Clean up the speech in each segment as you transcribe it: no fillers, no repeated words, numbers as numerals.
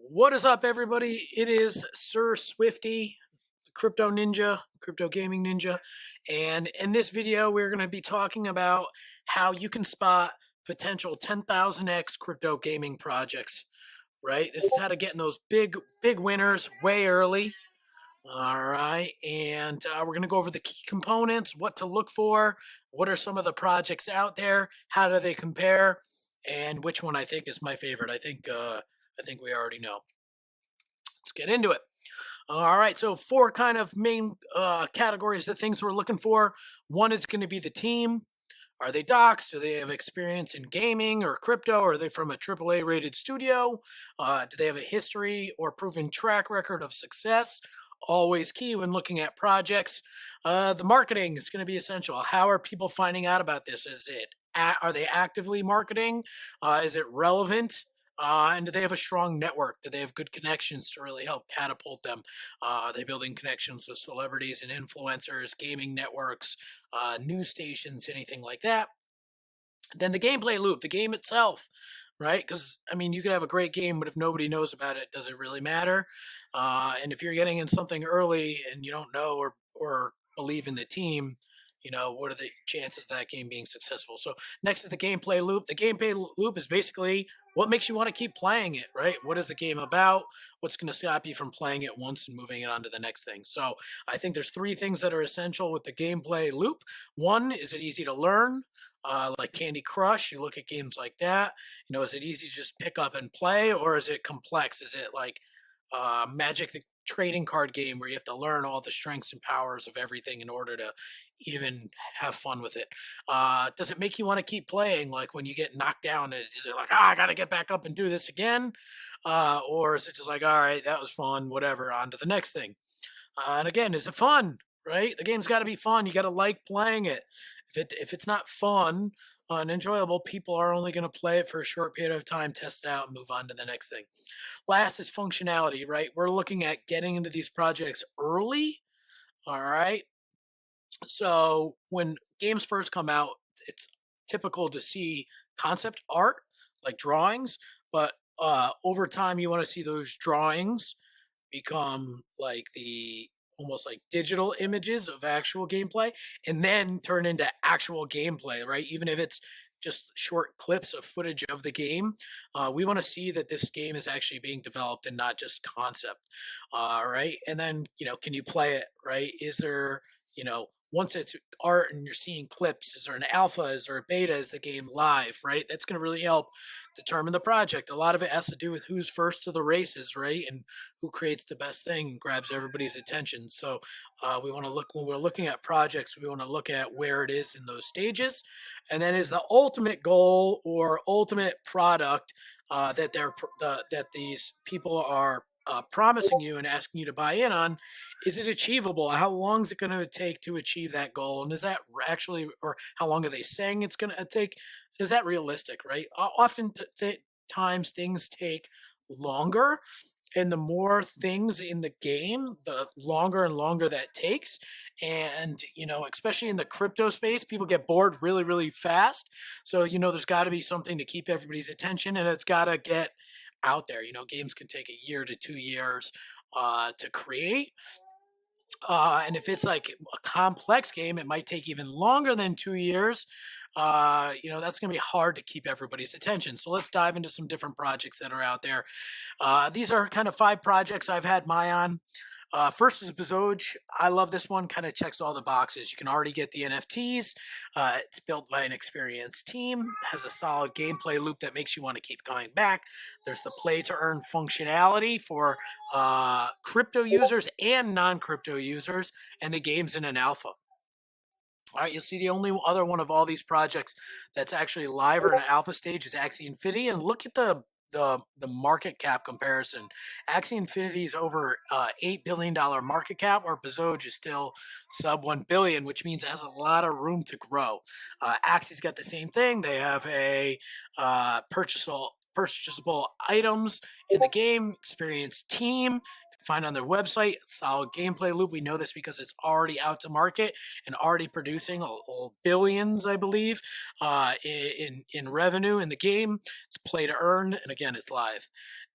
What is up, everybody? It is Sir Swifty, the Crypto Ninja, Crypto Gaming Ninja, and in this video, we're going to be talking about how you can spot potential 10,000x crypto gaming projects. Right? This is how to get in those big winners way early. All right, and we're going to go over the key components, what to look for, what are some of the projects out there, how do they compare, and which one I think is my favorite. I think we already know. Let's get into it. All right, so four kind of main categories of things we're looking for. One is going to be the team. Are they docs? Do they have experience in gaming or crypto? Are they from a AAA rated studio? Do they have a history or proven track record of success? Always key when looking at projects. The marketing is going to be essential. How are people finding out about this? Are they actively marketing? Is it relevant? And do they have a strong network? Do they have good connections to really help catapult them? Are they building connections with celebrities and influencers, gaming networks, news stations, anything like that? Then the gameplay loop, the game itself, right? Because, I mean, you could have a great game, but if nobody knows about it, does it really matter? And if you're getting in something early and you don't know or believe in the team, what are the chances of that game being successful? So next is the gameplay loop. The gameplay loop is basically what makes you want to keep playing it, right? What is the game about? What's going to stop you from playing it once and moving it on to the next thing? So I think there's three things that are essential with the gameplay loop. One, is it easy to learn? Like Candy Crush, you look at games like that. Is it easy to just pick up and play, or is it complex? Is it like Magic the trading card game where you have to learn all the strengths and powers of everything in order to even have fun with it? Does it make you want to keep playing? Like when you get knocked down, is it like, I got to get back up and do this again? Or is it just like, all right, that was fun, whatever, on to the next thing? And again, is it fun? Right? The game's got to be fun. You got to like playing it. If it's not fun and enjoyable, people are only going to play it for a short period of time, test it out, and move on to the next thing. Last is functionality, right? We're looking at getting into these projects early. All right. So when games first come out, it's typical to see concept art, like drawings, but over time, you want to see those drawings become like the almost like digital images of actual gameplay and then turn into actual gameplay, right? Even if it's just short clips of footage of the game, we want to see that this game is actually being developed and not just concept, right? And then, can you play it, right? Is there, once it's art and you're seeing clips, is there an alpha, is there a beta, is the game live, right? That's going to really help determine the project. A lot of it has to do with who's first to the races, right? And who creates the best thing and grabs everybody's attention. So we want to look, when we're looking at projects, we want to look at where it is in those stages. And then is the ultimate goal or ultimate product that these people are promising you and asking you to buy in on, is it achievable? How long is it going to take to achieve that goal? And is that actually, or how long are they saying it's going to take? Is that realistic, right? Often times things take longer, and the more things in the game, the longer and longer that takes. And, especially in the crypto space, people get bored really, really fast. So, there's got to be something to keep everybody's attention, and it's got to get out there. Games can take a year to 2 years to create. And if it's like a complex game, it might take even longer than 2 years. That's going to be hard to keep everybody's attention. So let's dive into some different projects that are out there. These are kind of 5 projects I've had my on. First is BEZOGE. I love this one. Kind of checks all the boxes. You can already get the NFTs. It's built by an experienced team. Has a solid gameplay loop that makes you want to keep coming back. There's the play to earn functionality for crypto users and non-crypto users, and the game's in an alpha. All right, you'll see the only other one of all these projects that's actually live or in an alpha stage is Axie Infinity, and look at the market cap comparison. Axie Infinity is over $8 billion market cap, where BEZOGE is still sub 1 billion, which means it has a lot of room to grow. Axie's got the same thing. They have a purchasable items in the game, experienced team. Find on their website, solid gameplay loop. We know this because it's already out to market and already producing billions, I believe, in revenue in the game. It's play to earn, and again, it's live.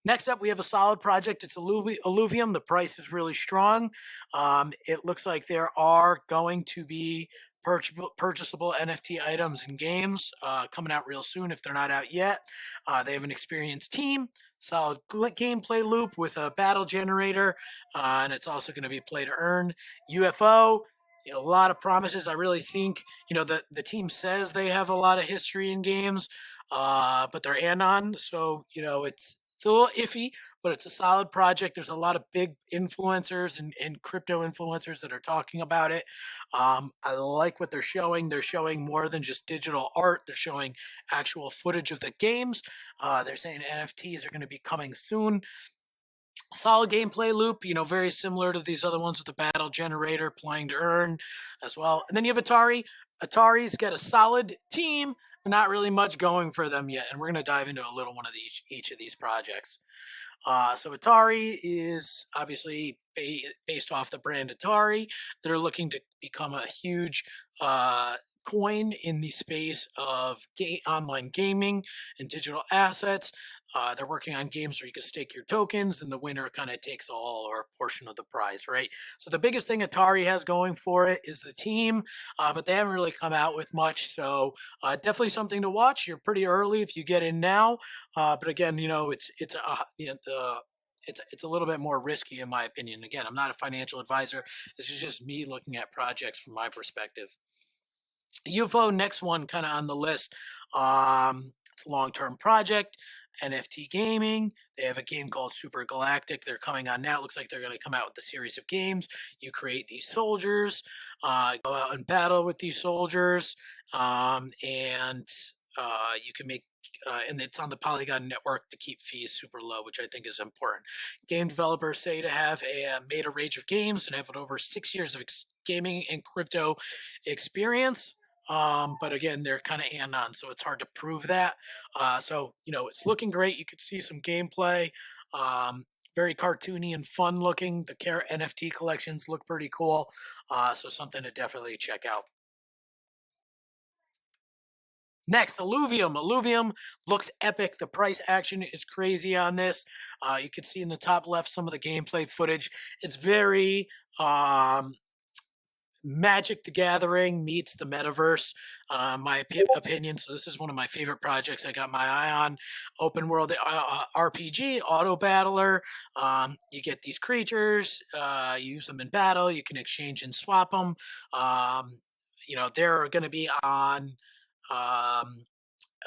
Next up, we have a solid project. It's Alluvium. The price is really strong. It looks like there are going to be purchasable NFT items and games coming out real soon if they're not out yet. They have an experienced team, solid gameplay loop with a battle generator, and it's also going to be play to earn. UFO, a lot of promises. I really think the team says they have a lot of history in games, but they're anon, so it's a little iffy, but it's a solid project. There's a lot of big influencers and crypto influencers that are talking about it. I like what they're showing. They're showing more than just digital art. They're showing actual footage of the games. They're saying NFTs are going to be coming soon. Solid gameplay loop, very similar to these other ones with the battle generator, playing to earn as well. And then you have Atari. Atari's got a solid team, but not really much going for them yet. And we're going to dive into a little one of each of these projects. So Atari is obviously based off the brand Atari. They're looking to become a huge coin in the space of online gaming and digital assets. They're working on games where you can stake your tokens, and the winner kind of takes all or a portion of the prize, right? So the biggest thing Atari has going for it is the team, but they haven't really come out with much. So definitely something to watch. You're pretty early if you get in now, but again, it's a little bit more risky in my opinion. Again, I'm not a financial advisor. This is just me looking at projects from my perspective. UFO, next one kind of on the list. It's a long-term project. NFT gaming. They have a game called Super Galactic. They're coming on now. It looks like they're going to come out with a series of games. You create these soldiers, go out and battle with these soldiers, and you can make. And it's on the Polygon network to keep fees super low, which I think is important. Game developers say to have made a range of games and have over 6 years of gaming and crypto experience. But again, they're kind of anon, so it's hard to prove that. So it's looking great. You could see some gameplay. Very cartoony and fun looking. The NFT collections look pretty cool. So something to definitely check out. Next, Alluvium. Alluvium looks epic. The price action is crazy on this. You can see in the top left some of the gameplay footage. It's very Magic the Gathering meets the metaverse, my opinion. So this is one of my favorite projects I got my eye on. Open world RPG, auto battler. You get these creatures, you use them in battle. You can exchange and swap them. They're going to be on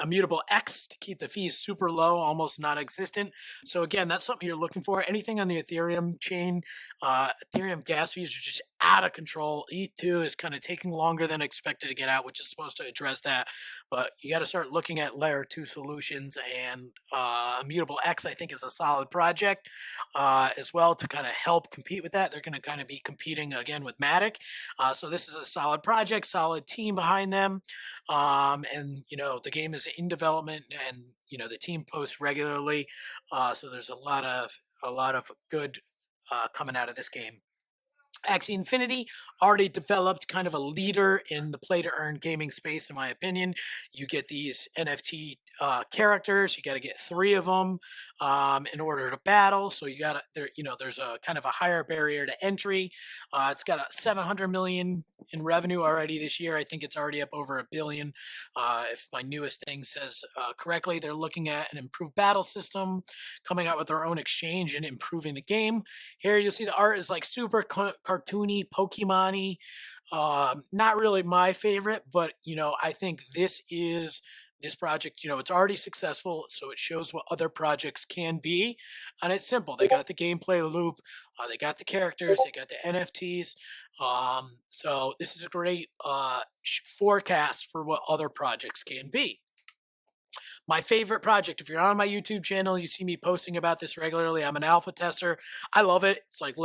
immutable X to keep the fees super low, almost non-existent. So again, that's something you're looking for. Anything on the Ethereum chain, Ethereum gas fees are just out of control. E2 is kind of taking longer than expected to get out, which is supposed to address that. But you got to start looking at layer 2 solutions, and immutable X I think is a solid project as well to kind of help compete with that. They're going to kind of be competing again with Matic. So this is a solid project, solid team behind them. And the game is in development, and the team posts regularly, so there's a lot of good coming out of this game. Axie Infinity already developed kind of a leader in the play to earn gaming space, in my opinion. You get these NFT characters. You got to get 3 of them in order to battle. So you got to there's a kind of a higher barrier to entry. It's got a 700 million in revenue already this year. I think it's already up over $1 billion. If my newest thing says correctly, they're looking at an improved battle system, coming out with their own exchange and improving the game. Here you'll see the art is like super cartoony, Pokemon-y. Not really my favorite, but I think this project, it's already successful, so it shows what other projects can be, and it's simple. They got the gameplay loop, they got the characters, they got the NFTs. So this is a great forecast for what other projects can be. My favorite project, if you're on my YouTube channel, you see me posting about this regularly. I'm an alpha tester. I love it. It's like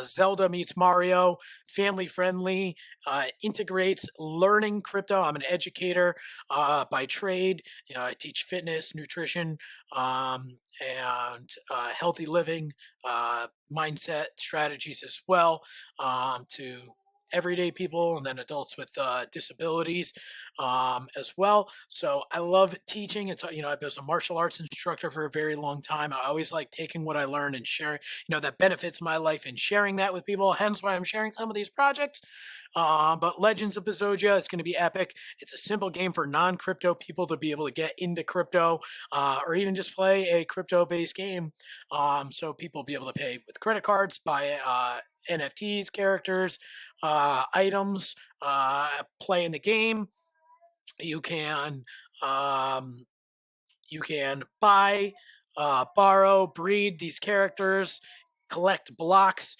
Zelda meets Mario, family friendly, integrates learning crypto. I'm an educator by trade. I teach fitness, nutrition, and healthy living, mindset strategies as well, to everyday people and then adults with disabilities as well. So I love teaching. It's I was a martial arts instructor for a very long time. I always like taking what I learned and sharing, that benefits my life and sharing that with people. Hence why I'm sharing some of these projects. But Legends of BEZOGE is going to be epic. It's a simple game for non-crypto people to be able to get into crypto, or even just play a crypto-based game. So people will be able to pay with credit cards, buy NFTs, characters, items, play in the game. You can um, you can buy, borrow, breed these characters, collect blocks,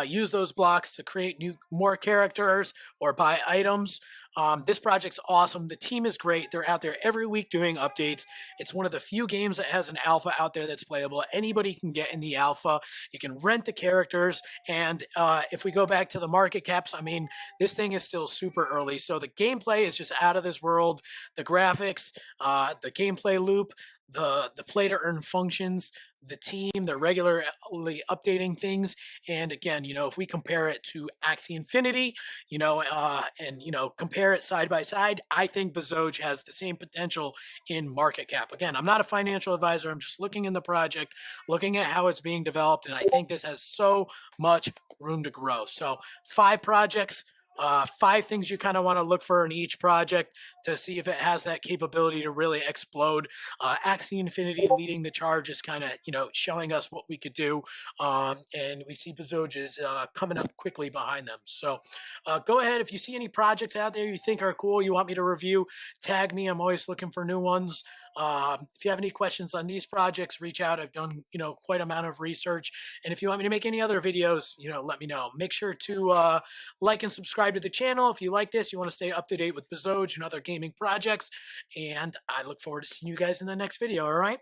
use those blocks to create more characters or buy items. This project's awesome. The team is great. They're out there every week doing updates. It's one of the few games that has an alpha out there that's playable. Anybody can get in the alpha. You can rent the characters. And if we go back to the market caps, I mean, this thing is still super early. So the gameplay is just out of this world. The graphics, the gameplay loop, the play to earn functions, the team, they're regularly updating things. And again, if we compare it to Axie Infinity, and compare it side by side, I think BEZOGE has the same potential in market cap. Again, I'm not a financial advisor. I'm just looking in the project, looking at how it's being developed, and I think this has so much room to grow. So 5 projects. 5 things you kind of want to look for in each project to see if it has that capability to really explode. Axie Infinity leading the charge is kind of, showing us what we could do. And we see BEZOGE is coming up quickly behind them. So go ahead. If you see any projects out there you think are cool, you want me to review, tag me. I'm always looking for new ones. If you have any questions on these projects, reach out. I've done, quite an amount of research. And if you want me to make any other videos, let me know. Make sure to like and subscribe to the channel if you like this. You want to stay up to date with BEZOGE and other gaming projects. And I look forward to seeing you guys in the next video. All right.